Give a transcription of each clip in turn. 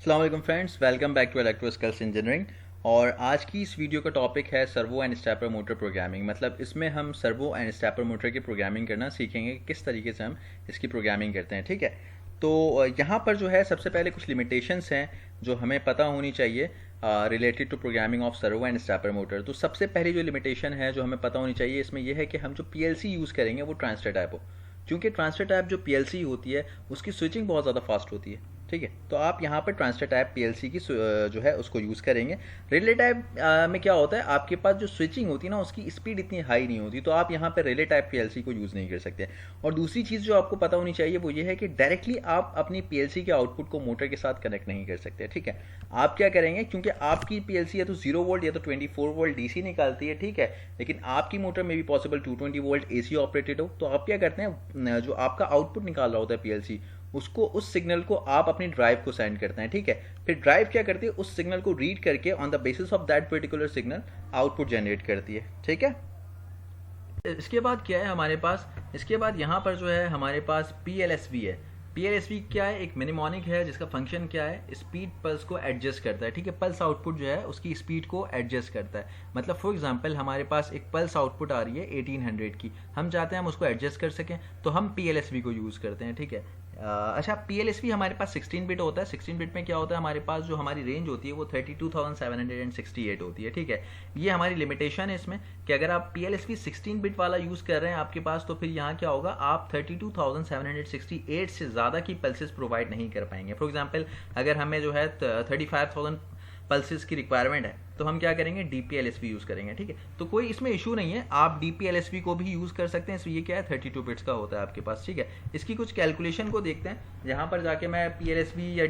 अस्सलाम वालेकुम friends, welcome back to Electroskills engineering. और आज की इस वीडियो का टॉपिक है servo and stepper motor programming. मतलब इसमें हम सर्वो एंड स्टेपर मोटर की प्रोग्रामिंग करना सीखेंगे, किस तरीके से हम इसकी प्रोग्रामिंग करते हैं। ठीक है, तो यहाँ पर जो है सबसे पहले कुछ लिमिटेशंस हैं जो हमें पता होनी चाहिए related to programming of servo and stepper motor. तो सबसे पहली जो लिमिटेशन है जो हमें पता होनी चाहिए इसमें यह है कि हम जो पीएलसी यूज़ करेंगे वो ट्रांसफर टाइप हो, क्योंकि ट्रांसफर टाइप जो पीएलसी होती है उसकी स्विचिंग बहुत ज़्यादा फास्ट होती है। ठीक है, तो आप यहाँ पर ट्रांसफर टाइप पीएलसी की जो है उसको यूज़ करेंगे। रिले टाइप में क्या होता है, आपके पास जो स्विचिंग होती है ना उसकी स्पीड इतनी हाई नहीं होती, तो आप यहाँ पर रिले टाइप पीएलसी को यूज़ नहीं कर सकते। और दूसरी चीज़ जो आपको पता होनी चाहिए वो ये है कि डायरेक्टली आप अपनी पीएलसी के आउटपुट को मोटर के साथ कनेक्ट नहीं कर सकते। ठीक है, आप क्या करेंगे, क्योंकि आपकी पीएलसी या तो 0 वोल्ट या तो 24 वोल्ट डीसी निकालती है। ठीक है, लेकिन आपकी मोटर में भी पॉसिबल 220 वोल्ट एसी ऑपरेटेड हो, तो आप क्या करते हैं, जो आपका आउटपुट निकाल रहा होता है पीएलसी, उसको उस सिग्नल को आप अपनी ड्राइव को सेंड करते हैं। ठीक है, फिर ड्राइव क्या करती है, उस सिग्नल को रीड करके on the basis of that particular signal output generate करती है। ठीक है, इसके बाद क्या है हमारे पास, इसके बाद यहाँ पर जो है हमारे पास पीएलएसवी है। पीएलएसवी क्या है, एक मिनिमोनिक है जिसका फंक्शन क्या है, स्पीड पल्स को एडजस्ट करता है। ठीक है, पल्स आउटपुट जो है उसकी स्पीड को एडजस्ट करता है। मतलब फॉर एग्जांपल हमारे पास एक पल्स आउटपुट आ रही है 1800 की, हम चाहते हैं हम उसको एडजस्ट कर सकें, तो हम पीएलएसवी को यूज़ करते हैं। ठीक है, अच्छा पीएलएसवी हमारे पास 16 बिट होता है। 16 बिट में क्या होता है, हमारे पास जो हमारी रेंज होती है वो 32,768 होती है। ठीक है, ये हमारी लिमिटेशन है इसमें कि अगर आप पीएलएसवी 16 बिट वाला यूज़ कर रहे हैं आपके पास, तो फिर यहाँ क्या होगा, आप 32,768 से ज़्यादा की पल्सेस प्रोवाइड नहीं कर पाएंगे। फॉर एग्जाम्पल अगर हमें जो है 35,000 पल्सेस की रिक्वायरमेंट है तो हम क्या करेंगे, डीपीएलएसवी यूज़ करेंगे। ठीक है, तो कोई इसमें इशू नहीं है, आप डीपीएलएसवी को भी यूज़ कर सकते हैं। इसमें ये क्या है, 32 बिट्स का होता है आपके पास। ठीक है, इसकी कुछ कैलकुलेशन को देखते हैं। यहाँ पर जाके मैं पीएलएसवी या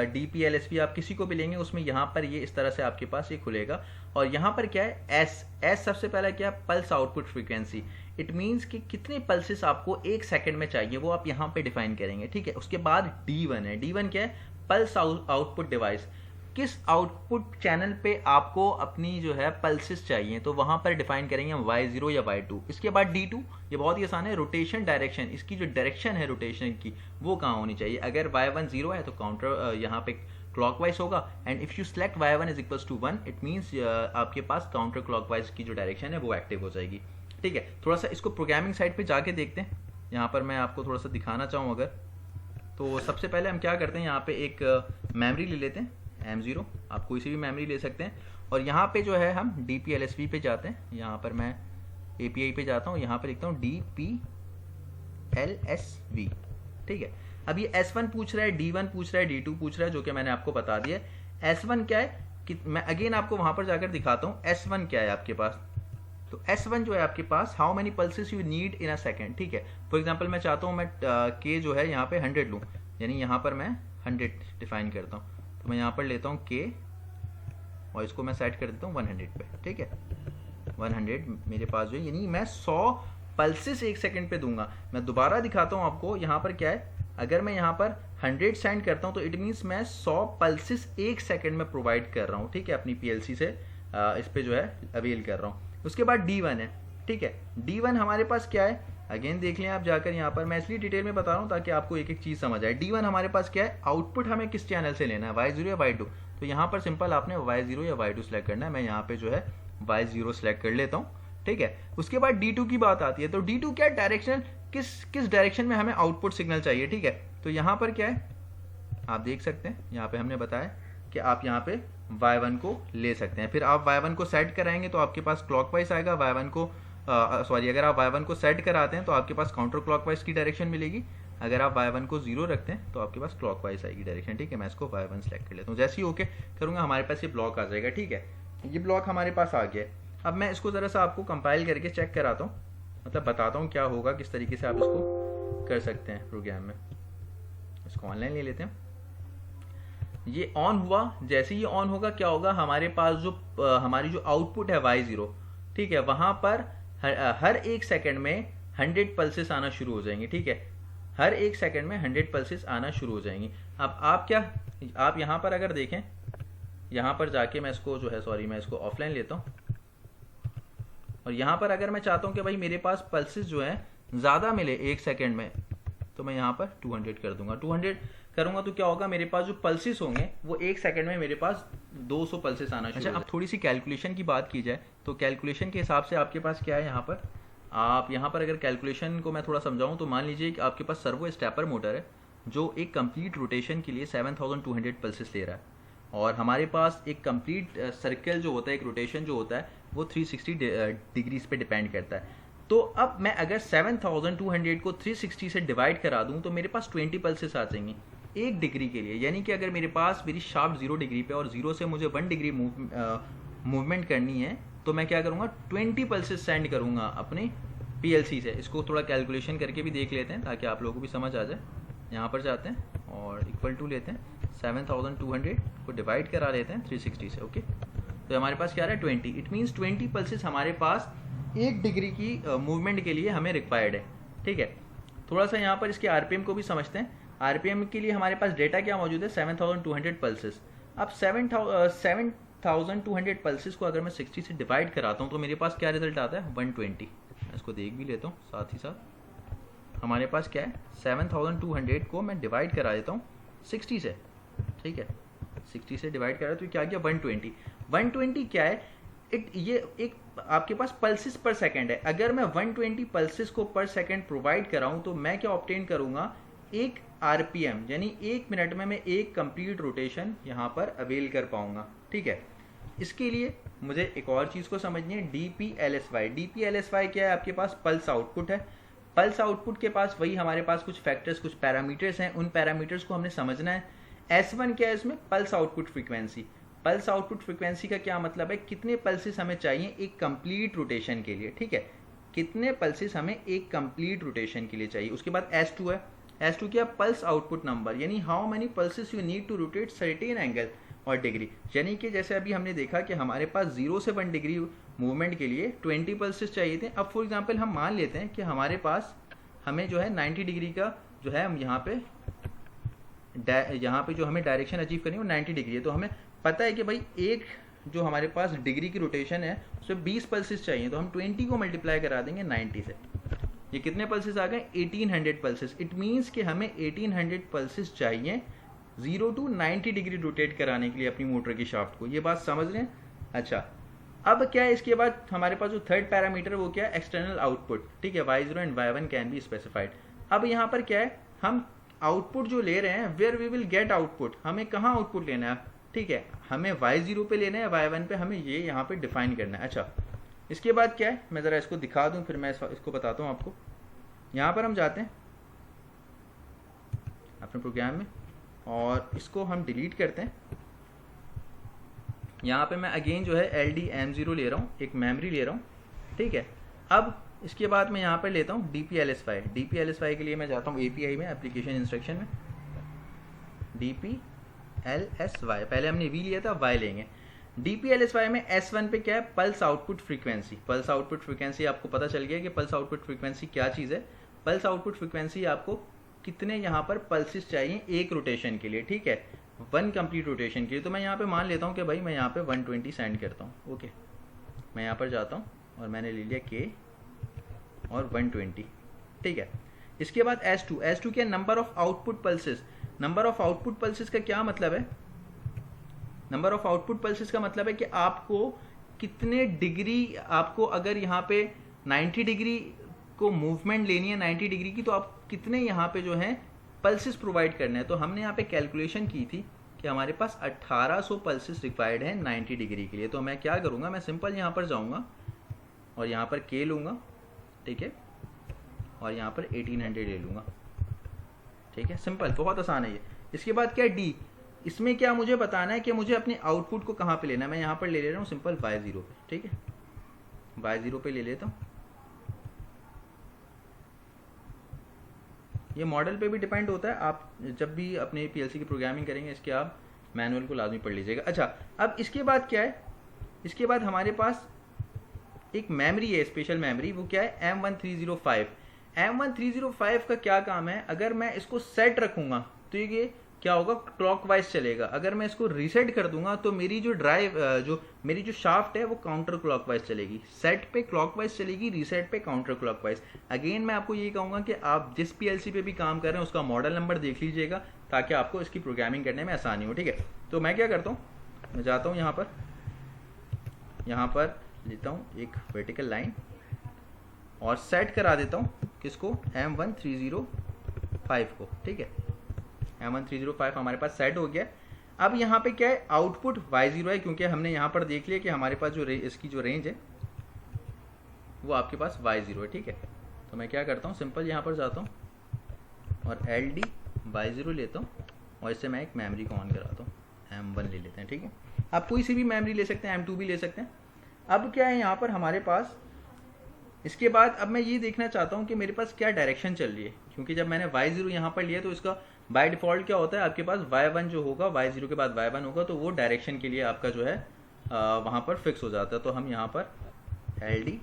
डीपीएलएसवी आप किसी को भी लेंगे, उसमें यहाँ पर ये इस तरह से आपके पास ये खुलेगा। और यहाँ पर क्या है, एस सबसे पहला क्या है, pulse output frequency. It means कि कितने पल्सेस आपको एक सेकंड में चाहिए वो आप यहाँ पे डिफाइन करेंगे। ठीक है, उसके बाद D1 है। D1 क्या है, पल्स आउटपुट डिवाइस, किस आउटपुट चैनल पे आपको अपनी जो है पल्सेस चाहिए, तो वहां पर डिफाइन करेंगे हम Y0 या Y2। इसके बाद D2, ये बहुत ही आसान है, रोटेशन डायरेक्शन, इसकी जो डायरेक्शन है रोटेशन की वो कहाँ होनी चाहिए। अगर Y1 0 है तो काउंटर यहाँ पे क्लॉकवाइज होगा, and if you select Y1 is equals to 1, it means आपके पास काउंटर क्लॉकवाइज की जो डायरेक्शन है वो एक्टिव हो जाएगी। ठीक है, थोड़ा सा इसको प्रोग्रामिंग साइड पे जाके देखते हैं। यहाँ पर मैं आपको थोड़ा सा दिखाना चाहूँ अगर, तो सबसे पहले हम क्या करते हैं, यहाँ पे एक मेमोरी ले लेते हैं M0, आप कोई सी भी मेमोरी ले सकते हैं। और यहाँ पे जो है हम DPLSV पे जाते हैं, यहाँ पर मैं API पे जाता हूँ, यहाँ पे लिखता हूँ DPLSV। ठीक है, अब ये S1 पूछ रहा है, D1 पूछ रहा है, D2 पूछ रहा है, जो कि मैंने आपको बता दिया। S1 क्या है कि मैं अगेन आपको वहाँ पर जाकर दिखाता हूँ। S1 क्या है आपके पास, तो S1 जो है आपके पास, how many pulses you need in a second. ठीक है, फॉर एग्जाम्पल मैं चाहता हूँ मैं K जो है यहाँ पे 100 लूँ, यानी यहाँ पर मैं 100 डिफाइन करता हूँ, तो मैं यहाँ पर लेता हूँ K और इसको मैं सेट कर देता हूँ 100 पे। ठीक है, 100 मेरे पास जो है, यानी मैं 100 पल्सेस एक सेकंड पे दूंगा। मैं दोबारा दिखाता हूँ आपको, यहाँ पर क्या है, अगर मैं यहाँ पर 100 सेंड करता हूँ तो इट मीन्स मैं 100 पल्सेस एक सेकंड में प्रोवाइड कर रहा हूँ। ठीक है, अपनी पीएलसी से इस पे जो है अवेल कर रहा हूँ। उसके बाद D1 है। ठीक है, D1 हमारे पास क्या है, अगेन देख लें आप जाकर, यहाँ पर मैं इसलिए डिटेल में बता रहा हूँ ताकि आपको एक एक चीज़ समझ आए। D1 हमारे पास क्या है, आउटपुट हमें किस चैनल से लेना है, Y0 या Y2। तो यहाँ पर सिंपल आपने Y0 या Y2 सेलेक्ट करना है। मैं यहाँ पे जो है Y0 सेलेक्ट कर लेता हूँ। ठीक है, उसके बाद D2 की बात आती है, तो D2 क्या डायरेक्शन, किस डायरेक्शन में हमें आउटपुट सिग्नल चाहिए। ठीक है, तो यहाँ पर क्या है आप देख सकते हैं, यहाँ पे हमने बताया कि आप यहाँ पे Y1 को ले सकते हैं। फिर आप Y1 को सेट कराएंगे तो आपके पास क्लॉकवाइज आएगा। Y1 को अगर आप Y1 को सेट कराते हैं तो आपके पास काउंटर क्लॉकवाइज की डायरेक्शन मिलेगी। अगर आप Y1 को 0 रखते हैं तो आपके पास क्लॉकवाइज आएगी डायरेक्शन। ठीक है, मैं इसको Y1 सेलेक्ट कर लेता हूँ। जैसे ही ओके करूँगा हमारे पास ये ब्लॉक आ जाएगा। ठीक है, ये ब्लॉक हमारे पास आ गया। अब मैं इसको ज़रा सा आपको कंपाइल करके चेक कराता हूँ, मतलब बताता हूँ क्या होगा, किस तरीके से आप इसको कर सकते हैं प्रोग्राम में। इसको ऑनलाइन ले लेते हैं। ये ऑन हुआ, जैसे ही ऑन होगा क्या होगा, हमारे पास जो हमारी जो आउटपुट है Y0, ठीक है, वहां पर हर एक सेकंड में 100 पल्सेस आना शुरू हो जाएंगे। ठीक है, हर एक सेकंड में 100 पल्सेस आना शुरू हो जाएंगी। अब आप यहाँ पर अगर देखें, यहाँ पर जाके मैं इसको जो है, सॉरी मैं इसको ऑफलाइन लेता हूँ, और यहाँ पर अगर मैं चाहता हूँ कि भाई मेरे पास पल्सेस जो है ज़्यादा मिले एक सेकंड में, तो मैं यहाँ पर 200 कर दूंगा। 200 करूंगा तो क्या होगा, मेरे पास जो पल्सेस होंगे वो 1 सेकंड में मेरे पास 200 पल्सेस आना शुरू। अच्छा, अब थोड़ी सी कैलकुलेशन की बात की जाए तो कैलकुलेशन के हिसाब से आपके पास क्या है यहाँ पर, आप यहाँ पर अगर कैलकुलेशन को मैं थोड़ा समझाऊँ तो मान लीजिए कि आपके पास सर्वो स्टेपर मोटर है जो एक कंप्लीट रोटेशन के लिए 7200 पल्सेस ले रहा है, और हमारे पास एक कंप्लीट सर्कल जो होता है, एक रोटेशन जो होता है वो 360 डिग्रीज पे डिपेंड करता है। तो अब मैं अगर 7200 को 360 से डिवाइड करा दूं तो मेरे पास 20 पल्सेस आ जाएंगी 1 डिग्री के लिए। यानी कि अगर मेरे पास मेरी शाफ्ट 0 डिग्री पे और 0 से मुझे 1 डिग्री मूवमेंट करनी है तो मैं क्या करूँगा, 20 पल्सेस सेंड करूँगा अपने पीएलसी से। इसको थोड़ा कैलकुलेशन करके भी देख लेते हैं ताकि आप लोगों को भी समझ आ जाए। यहाँ पर जाते हैं और इक्वल टू लेते हैं 7200 को डिवाइड करा लेते हैं 360 से। ओके, तो हमारे पास क्या रहा है 20। इट मीन्स 20 पल्सेस हमारे पास 1 डिग्री की मूवमेंट के लिए हमें रिक्वायर्ड है। ठीक है, थोड़ा सा यहाँ पर इसके आरपीएम को भी समझते हैं। आरपीएम के लिए हमारे पास डेटा क्या मौजूद है, 7200 पल्सेस। अब 7200 पल्सेस को अगर मैं 60 से डिवाइड कराता हूँ तो मेरे पास क्या रिजल्ट आता है, 120। इसको देख भी लेता हूँ साथ ही साथ। हमारे पास क्या है, 7200 को मैं डिवाइड करा देता हूँ 60 से। ठीक है, 60 से डिवाइड करा तो क्या गया, 120। 120 क्या है, ये एक आपके पास पल्सेस पर सेकंड है। अगर मैं 120 पल्सेस को पर सेकंड प्रोवाइड कराऊं तो मैं क्या ऑब्टेन करूंगा, एक आरपीएम, यानी 1 मिनट में मैं एक कंप्लीट रोटेशन यहां पर अवेल कर पाऊंगा। ठीक है, इसके लिए मुझे एक और चीज को समझनी है, डीपीएलएसवाई। डीपीएलएसवाई क्या है, आपके पास पल्स आउटपुट है। पल्स आउटपुट के पास वही हमारे पास कुछ फैक्टर्स, कुछ पैरामीटर्स हैं, उन पैरामीटर्स को हमने समझना है। S1 क्या है, इसमें pulse output frequency. Pulse output frequency का क्या मतलब है, कितने पल्सेस हमें चाहिए एक कंप्लीट रोटेशन के लिए। ठीक है, कितने पल्सेस हमें एक कंप्लीट रोटेशन के लिए चाहिए। उसके बाद S2 है। S2 क्या, पल्स आउटपुट नंबर, यानी how many pulses you need to rotate certain angle और डिग्री। यानी कि जैसे अभी हमने देखा कि हमारे पास 0 से 1 डिग्री मूवमेंट के लिए 20 पल्सेस चाहिए थे। अब फॉर एग्जांपल हम मान लेते हैं कि हमारे पास हमें जो है 90 डिग्री का जो है हम यहाँ पे जो हमें डायरेक्शन अचीव करनी है वो 90 डिग्री है। तो हमें पता है कि भाई एक जो हमारे पास डिग्री की रोटेशन है उसमें 20 पल्सेस चाहिए, तो हम 20 को मल्टीप्लाई करा देंगे 90 से। ये कितने पल्सेस आ गए, 1800 पल्सेस। इट मीन्स कि हमें 1800 पल्सेस चाहिए 0 to 90 डिग्री रोटेट कराने के लिए अपनी मोटर की शाफ्ट को। ये बात समझ लें। अच्छा, अब क्या है, इसके बाद हमारे पास जो थर्ड पैरामीटर वो क्या है, एक्सटर्नल आउटपुट। ठीक है, y0 and y1 can be specified. अब यहाँ पर क्या है, हम आउटपुट जो ले रहे हैं, where we will get output, हमें कहाँ आउटपुट लेना है। ठीक है, हमें y0 पे लेना है, y1 पे हमें ये यहाँ पे डिफाइन करना है। अच्छा, इसके बाद क्या है, मैं ज़रा इसको दिखा दूँ फिर मैं इसको बताता हूँ आपको। यहाँ पर हम जाते हैं अपने प्रोग्राम में और इसको हम डिलीट करते हैं। यहाँ पे मैं अगेन जो है LDM0 ले रहा हूँ, एक मेमोरी ले रहा हूँ। ठीक है, अब इसके बाद मैं यहाँ पर लेता हूँ DPLSY। DPLSY के लिए मैं जाता हूँ API में, एप्लीकेशन इंस्ट्रक्शन में, DPLSY। पहले हमने V लिया था, Y लेंगे। DPLSY में S1 पे क्या है, pulse output frequency. Pulse output frequency आपको पता चल गया कि पल्स आउटपुट फ्रीक्वेंसी क्या चीज़ है। पल्स आउटपुट फ्रीक्वेंसी आपको कितने यहाँ पर पल्सेस चाहिए एक रोटेशन के लिए। ठीक है, 1 कंप्लीट रोटेशन के लिए। तो मैं यहाँ पे मान लेता हूँ कि भाई मैं यहाँ पे 120 सेंड करता हूँ। ओके, मैं यहाँ पर जाता हूँ और मैंने ले लिया K और 120। ठीक है, इसके बाद S2 क्या, number of output pulses. Number of output pulses का क्या मतलब है, नंबर ऑफ आउटपुट पल्सेस का मतलब है कि आपको कितने डिग्री, आपको अगर यहाँ पे 90 डिग्री को मूवमेंट लेनी है 90 डिग्री की, तो आप कितने यहाँ पे जो है पल्सेस प्रोवाइड करने हैं। तो हमने यहाँ पे कैलकुलेशन की थी कि हमारे पास 1800 पल्सेस रिक्वायर्ड है 90 डिग्री के लिए। तो मैं क्या करूँगा, मैं सिंपल यहाँ पर जाऊँगा और यहाँ पर K लूँगा। ठीक है, और यहाँ पर 1800 ले लूँगा। ठीक है, सिंपल, बहुत आसान है ये। इसके बाद क्या, D। इसमें क्या मुझे बताना है कि मुझे अपने आउटपुट को कहाँ पे लेना है। मैं यहाँ पर ले रहा हूँ सिंपल y0 पे। ठीक है, y0 पे ले लेता हूँ। ये मॉडल पे भी डिपेंड होता है, आप जब भी अपने पीएलसी की प्रोग्रामिंग करेंगे इसके आप मैनुअल को लाजमी पढ़ लीजिएगा। अच्छा, अब इसके बाद क्या है, इसके बाद हमारे पास एक मेमोरी है, स्पेशल मेमोरी। वो क्या है, M1305। M1305 का क्या काम है, अगर मैं इसको सेट रखूँगा तो ये क्या होगा, क्लॉकवाइज चलेगा। अगर मैं इसको रीसेट कर दूंगा तो मेरी जो मेरी जो शाफ्ट है वो काउंटर क्लॉकवाइज चलेगी। सेट पे क्लॉकवाइज चलेगी, रीसेट पे काउंटर क्लॉकवाइज। अगेन मैं आपको ये कहूँगा कि आप जिस पीएलसी पे भी काम कर रहे हैं उसका मॉडल नंबर देख लीजिएगा ताकि आपको इसकी प्रोग्रामिंग करने में आसानी हो। ठीक है, तो मैं क्या करता हूँ, मैं जाता हूँ यहाँ पर लेता हूँ एक वर्टिकल लाइन और सेट करा देता हूँ किसको, M1305 को। ठीक है, M1305 हमारे पास सेट हो गया। अब यहाँ पे क्या है, आउटपुट Y0 है, क्योंकि हमने यहाँ पर देख लिया कि हमारे पास जो इसकी जो रेंज है वो आपके पास Y0 है। ठीक है, तो मैं क्या करता हूँ, सिंपल यहाँ पर जाता हूँ और LD Y0 लेता हूँ और इससे मैं एक मेमोरी को ऑन कराता हूँ, M1 ले लेते हैं। ठीक है, आप कोई सी भी मेमोरी ले सकते हैं, M2 भी ले सकते हैं। अब क्या है यहाँ पर हमारे पास, इसके बाद अब मैं ये देखना चाहता हूँ कि मेरे पास क्या डायरेक्शन चल रही है, क्योंकि जब मैंने Y0 यहाँ पर लिया तो इसका बाय डिफ़ॉल्ट क्या होता है, आपके पास Y1 जो होगा, Y0 के बाद Y1 होगा, तो वो डायरेक्शन के लिए आपका जो है वहाँ पर फिक्स हो जाता है। तो हम यहाँ पर LD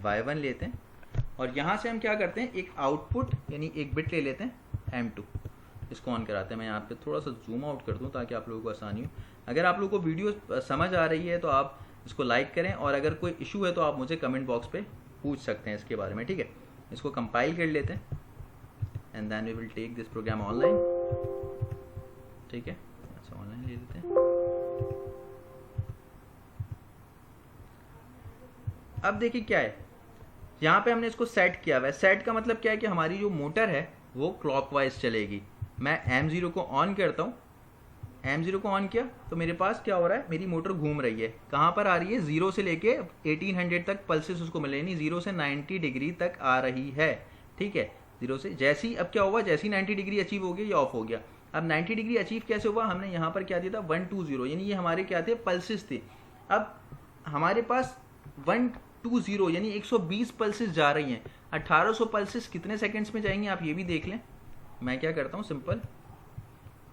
Y1 लेते हैं और यहाँ से हम क्या करते हैं, एक आउटपुट यानी एक बिट ले लेते हैं M2, इसको ऑन कराते हैं। मैं यहाँ पे थोड़ा सा जूम आउट कर दूँ ताकि आप लोगों को आसानी हो। अगर आप लोगों को वीडियो समझ आ रही है तो आप इसको लाइक करें, और अगर कोई इशू है तो आप मुझे कमेंट बॉक्स पे पूछ सकते हैं इसके बारे में। ठीक है, इसको कंपाइल कर लेते हैं and then we will take this program online. ठीक है, अच्छा ऑनलाइन ले लेते हैं। अब देखिए क्या है, यहाँ पे हमने इसको सेट किया हुआ है। सेट का मतलब क्या है कि हमारी जो मोटर है वो क्लॉकवाइज चलेगी। मैं M0 को ऑन करता हूँ, M0 को ऑन किया तो मेरे पास क्या हो रहा है, मेरी मोटर घूम रही है। कहाँ पर आ रही है, 0 से लेके 1800 तक पल्सेस उसको मिले, यानी 0 से 90 डिग्री तक आ रही है। ठीक है, 0 से जैसी, अब क्या हुआ, जैसी 90 डिग्री अचीव हो गया ये ऑफ हो गया। अब 90 डिग्री अचीव कैसे हुआ, हमने यहाँ पर क्या दिया था 120, यानी ये हमारे क्या थे, पल्सेस थे। अब हमारे पास 120 यानी 120 पल्सेस जा रही हैं। 1800 पल्सेस कितने सेकंड्स में जाएंगे आप ये भी देख लें। मैं क्या करता हूँ, सिंपल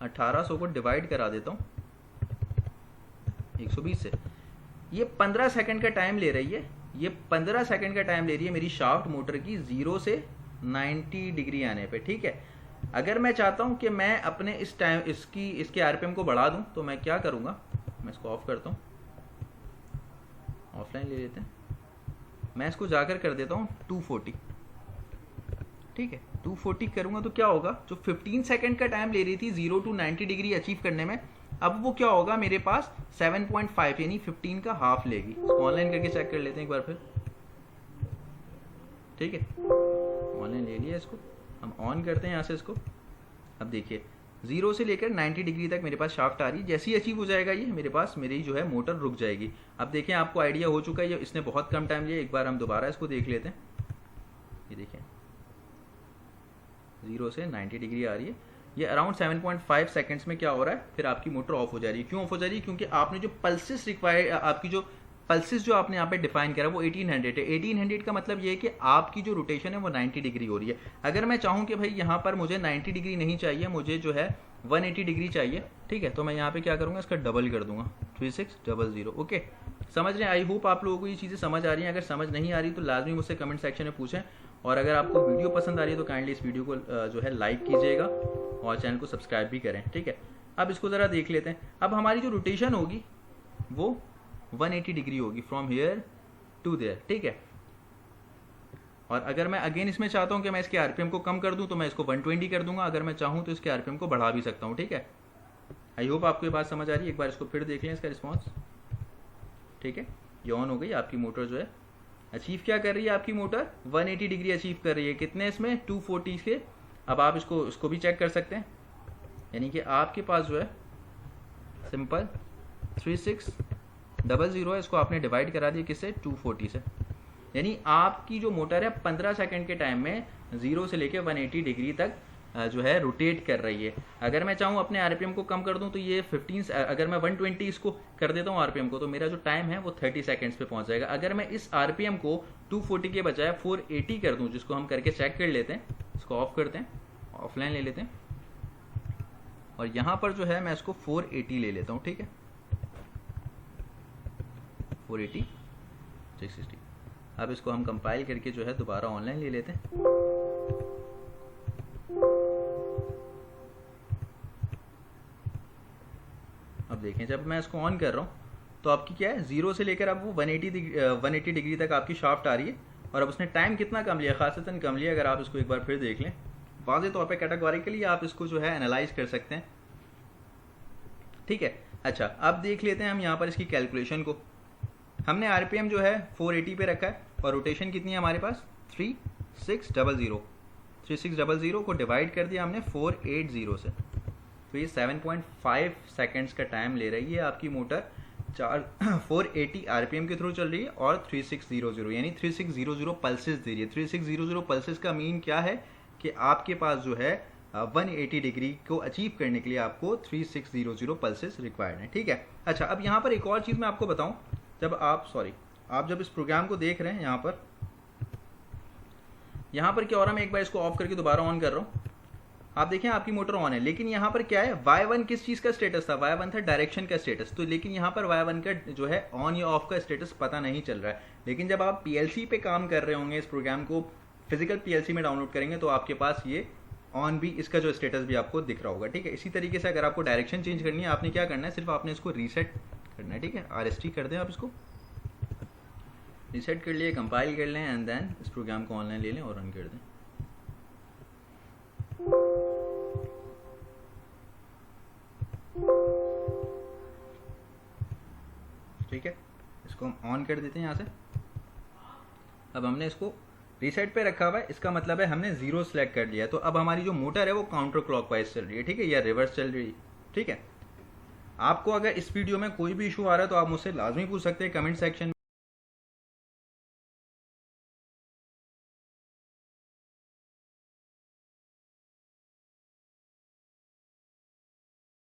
1800 को डिवाइड करा देता हूँ 120 से। ये 15 सेकंड का टाइम ले रही है, ये 15 सेकंड का टाइम ले रही है मेरी शाफ्ट मोटर की 0 से 90 डिग्री आने पे। ठीक है, अगर मैं चाहता हूँ कि मैं अपने इस टाइम इसके आरपीएम को बढ़ा दूँ तो मैं क्या करूँगा, मैं इसको ऑफ करता हूँ, ऑफलाइन ले लेते हैं। मैं इसको जाकर कर देता हूँ 240। ठीक है, 240 करूँगा तो क्या होगा, जो 15 सेकंड का टाइम ले रही थी 0 to 90 डिग्री अचीव करने में, अब वो क्या होगा मेरे पास 7.5 यानी 15 का हाफ लेगी। इसको ऑनलाइन करके चेक कर लेते हैं एक बार फिर। ठीक है, ऑनलाइन ले लिया, इसको हम ऑन करते हैं यहाँ से इसको। अब देखिए 0 से लेकर 90 डिग्री तक मेरे पास शाफ्ट आ रही है। जैसे ही अचीव हो जाएगा ये मेरे पास, मेरी जो है मोटर रुक जाएगी। अब देखें आपको आइडिया हो चुका है, इसने बहुत कम टाइम लिया। एक बार हम दोबारा इसको देख लेते हैं। ये देखें 0 से 90 डिग्री आ रही है, ये अराउंड 7.5 सेकंड्स में क्या हो रहा है, फिर आपकी मोटर ऑफ हो जा रही है। क्यों ऑफ हो जा रही है, क्योंकि आपने जो पल्सेस रिक्वायर, आपकी जो पल्सेस जो आपने यहाँ पे डिफाइन करा वो 1800 है। 1800 का मतलब ये है कि आपकी जो रोटेशन है वो 90 डिग्री हो रही है। अगर मैं चाहूँ कि भाई यहाँ पर मुझे 90 डिग्री नहीं चाहिए, मुझे जो है 180 डिग्री चाहिए, ठीक है, तो मैं यहाँ पे क्या करूँगा, इसका डबल कर दूंगा 3600। ओके, समझ रहे हैं। आई होप आप लोगों को ये चीज़ें समझ आ रही हैं। अगर समझ नहीं आ रही तो लाजमी मुझसे कमेंट सेक्शन में पूछें, और अगर आपको वीडियो पसंद आ रही है तो काइंडली इस वीडियो को जो है लाइक कीजिएगा और चैनल को सब्सक्राइब भी करें। ठीक है, अब इसको ज़रा देख लेते हैं। अब हमारी जो रोटेशन होगी वो 180 डिग्री होगी फ्रॉम हियर टू देयर। ठीक है, और अगर मैं अगेन इसमें चाहता हूं कि मैं इसके आरपीएम को कम कर दूं तो मैं इसको 120 कर दूंगा। अगर मैं चाहूं तो इसके आरपीएम को बढ़ा भी सकता हूं। ठीक है, आई होप आपको ये बात समझ आ रही है। एक बार इसको फिर देख लें, इसका रिस्पॉन्स। ठीक है, ये ऑन हो गई आपकी मोटर। जो है अचीव क्या कर रही है आपकी मोटर, 180 डिग्री अचीव कर रही है। कितने इसमें, 240 के। अब आप इसको भी चेक कर सकते हैं, यानी कि आपके पास जो है सिंपल 3600 है, इसको आपने डिवाइड करा दिया किससे, 240 से। यानी आपकी जो मोटर है 15 सेकंड के टाइम में 0 से लेकर 180 डिग्री तक जो है रोटेट कर रही है। अगर मैं चाहूँ अपने आरपीएम को कम कर दूं तो ये 15, अगर मैं 120 इसको कर देता हूँ आरपीएम को, तो मेरा जो टाइम है वो 30 सेकंड्स पे पहुंच जाएगा। अगर मैं इस आरपीएम को 240 के बजाय 480 कर दूं, जिसको हम करके चेक कर लेते हैं, इसको ऑफ करते हैं, ऑफलाइन ले लेते हैं, और यहाँ पर जो है मैं इसको 480 ले लेता हूँ। ठीक है, 480 660। अब इसको हम कंपाइल करके जो है दोबारा ऑनलाइन ले लेते हैं। अब देखें जब मैं इसको ऑन कर रहा हूँ तो आपकी क्या है, 0 से लेकर अब वो 180 डिग्री तक आपकी शाफ्ट आ रही है। और अब उसने टाइम कितना कम लिया, खासतन कम लिया। अगर आप इसको एक बार फिर देख लें, वाज़ेह तौर पे कैटेगोरिकली आप इसको जो है एनालाइज कर सकते हैं, ठीक है। अच्छा, अब देख लेते हैं हम यहाँ पर इसकी कैलकुलेशन को। हमने आरपीएम जो है 480 पे रखा है और रोटेशन कितनी है हमारे पास 3600। 3600 को डिवाइड कर दिया हमने 480 से, तो ये 7.5 सेकेंड्स का टाइम ले रही है आपकी मोटर। 480 आरपीएम के थ्रू चल रही है और 3600 यानी 3600 पल्सेस दे रही है। 3600 पल्सेस का मीन क्या है कि आपके पास जो है 180 डिग्री को अचीव करने के लिए आपको 3600 पल्सेस रिक्वायर्ड है, ठीक है। अच्छा, अब यहाँ पर एक और चीज़ मैं आपको बताऊँ, जब आप जब इस प्रोग्राम को देख रहे हैं यहाँ पर क्या हो रहा है, मैं एक बार इसको ऑफ करके दोबारा ऑन कर रहा हूँ। आप देखें आपकी मोटर ऑन है, लेकिन यहाँ पर क्या है y1 किस चीज़ का स्टेटस था, y1 था डायरेक्शन का स्टेटस। तो लेकिन यहाँ पर y1 का जो है ऑन या ऑफ का स्टेटस पता नहीं चल रहा है। लेकिन जब आप पीएलसी पे काम कर रहे होंगे, इस प्रोग्राम को फिजिकल पीएलसी में डाउनलोड करेंगे, तो आपके पास ये ऑन भी, इसका जो स्टेटस भी आपको दिख रहा होगा, ठीक है। इसी तरीके से अगर आपको डायरेक्शन चेंज करनी है, आपने क्या करना है, सिर्फ आपने इसको रीसेट करना है, ठीक है। RST कर दें, आप इसको रीसेट कर लिए, कंपाइल कर लें एंड देन इस प्रोग्राम को ऑनलाइन ले लें और रन कर दें। ठीक है, इसको हम ऑन कर देते हैं यहाँ से। अब हमने इसको रीसेट पे रखा हुआ है, इसका मतलब है हमने 0 सेलेक्ट कर लिया है। तो अब हमारी जो मोटर है वो काउंटर क्लॉकवाइज चल रही है, ठीक है, या रिवर्स चल रही है, ठीक है। आपको अगर इस वीडियो में कोई भी इशू आ रहा है तो आप मुझसे लाजमी पूछ सकते हैं कमेंट सेक्शन में।